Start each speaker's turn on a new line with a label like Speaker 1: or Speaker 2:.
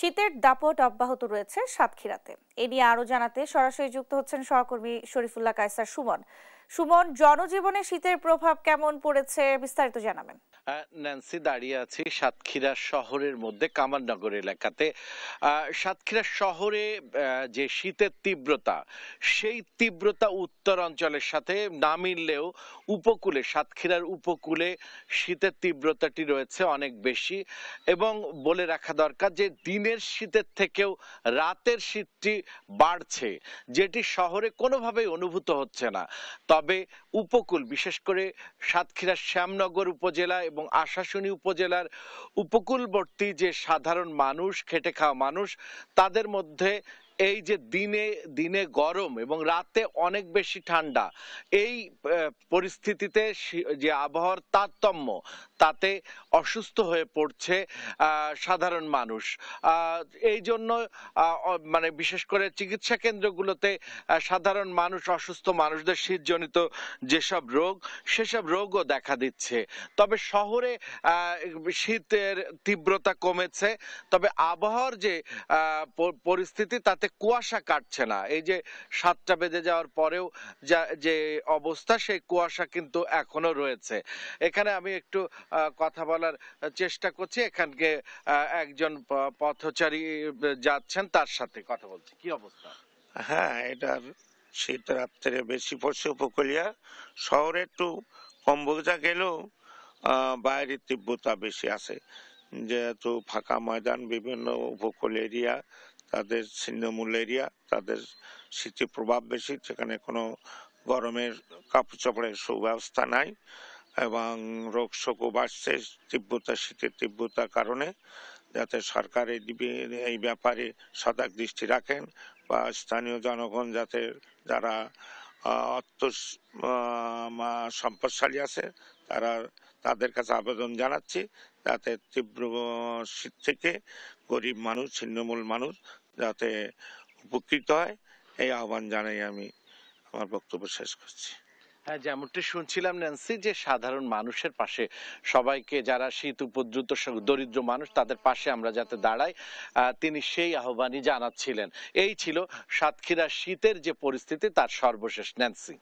Speaker 1: শীতের দাপট অব্যাহত রয়েছে সাতক্ষীরাতে। এ নিয়ে আরো জানাতে সরাসরি যুক্ত হচ্ছেন সহকর্মী শরীফুল্লাহ কায়সার সুমন। সুমন, জনজীবনে শীতের প্রভাব কেমন পড়েছে বিস্তারিত জানাবেন।
Speaker 2: ন্যান্সি, দাঁড়িয়ে আছি সাতক্ষীরা শহরের মধ্যে কামারনগর এলাকাতে। সাতক্ষীরা শহরে যে শীতের তীব্রতা, সেই তীব্রতা উত্তর অঞ্চলের সাথে না মিললেও উপকূলে, সাতক্ষীরার উপকূলে শীতের তীব্রতাটি রয়েছে অনেক বেশি। এবং বলে রাখা দরকার যে দিনের শীতের থেকেও রাতের শীতটি বাড়ছে, যেটি শহরে কোনোভাবেই অনুভূত হচ্ছে না। তবে উপকূল, বিশেষ করে সাতক্ষীরার শ্যামনগর উপজেলা এবং আশাশুনি উপজেলার উপকূলবর্তী যে সাধারণ মানুষ, খেটে খাওয়া মানুষ, তাদের মধ্যে এই যে দিনে দিনে গরম এবং রাতে অনেক বেশি ঠান্ডা, এই পরিস্থিতিতে যে আবহাওয়ার তারতম্য, তাতে অসুস্থ হয়ে পড়ছে সাধারণ মানুষ। এই জন্য মানে বিশেষ করে চিকিৎসা কেন্দ্রগুলোতে সাধারণ মানুষ, অসুস্থ মানুষদের শীতজনিত যেসব রোগ, সেসব রোগও দেখা দিচ্ছে। তবে শহরে শীতের তীব্রতা কমেছে, তবে আবহাওয়ার যে পরিস্থিতি, তাতে কুয়াশা কাটছে না। এই যে 7টা বেজে যাওয়ার পরেও যে অবস্থা, সেই কুয়াশা কিন্তু এখনো রয়েছে। এখানে আমি একটু কথা বলার চেষ্টা করছি। এখানকে একজন পথচারী যাচ্ছেন, তার সাথে কথা বলছি। কি অবস্থা?
Speaker 3: হ্যাঁ, এটার শীত রাত্রে বেশি পড়ছে উপকূলীয় শহরে, একটু কম বোঝা গেলেও বাইরের তীব্রতা বেশি আছে। যেহেতু ফাঁকা ময়দান, বিভিন্ন উপকূল এরিয়া, তাদের ছিন্নমূল এরিয়া, তাদের শীতের প্রভাব বেশি। সেখানে কোনো গরমের কাপড় চোপড়ের সুব্যবস্থা নাই এবং রোগ শোকও বাড়ছে তীব্রতা, শীতের তীব্রতার কারণে। যাতে সরকার এই ব্যাপারে সজাগ দৃষ্টি রাখেন, বা স্থানীয় জনগণ যাতে, যারা অর্থ সম্পদশালী আছে, তাদের কাছে আবেদন জানাচ্ছি যাতে তীব্র শীত থেকে গরিব মানুষ, ছিন্নমূল মানুষ যাতে উপকৃত হয়, এই আহ্বান জানাই আমি আমার বক্তব্য শেষ করছি।
Speaker 2: হ্যাঁ, যেমনটি শুনছিলাম ন্যান্সি, যে সাধারণ মানুষের পাশে, সবাইকে, যারা শীত উপদ্রুত দরিদ্র মানুষ, তাদের পাশে আমরা যাতে দাঁড়াই, তিনি সেই আহ্বানই জানাচ্ছিলেন। এই ছিল সাতক্ষীরার শীতের যে পরিস্থিতি, তার সর্বশেষ। ন্যান্সি।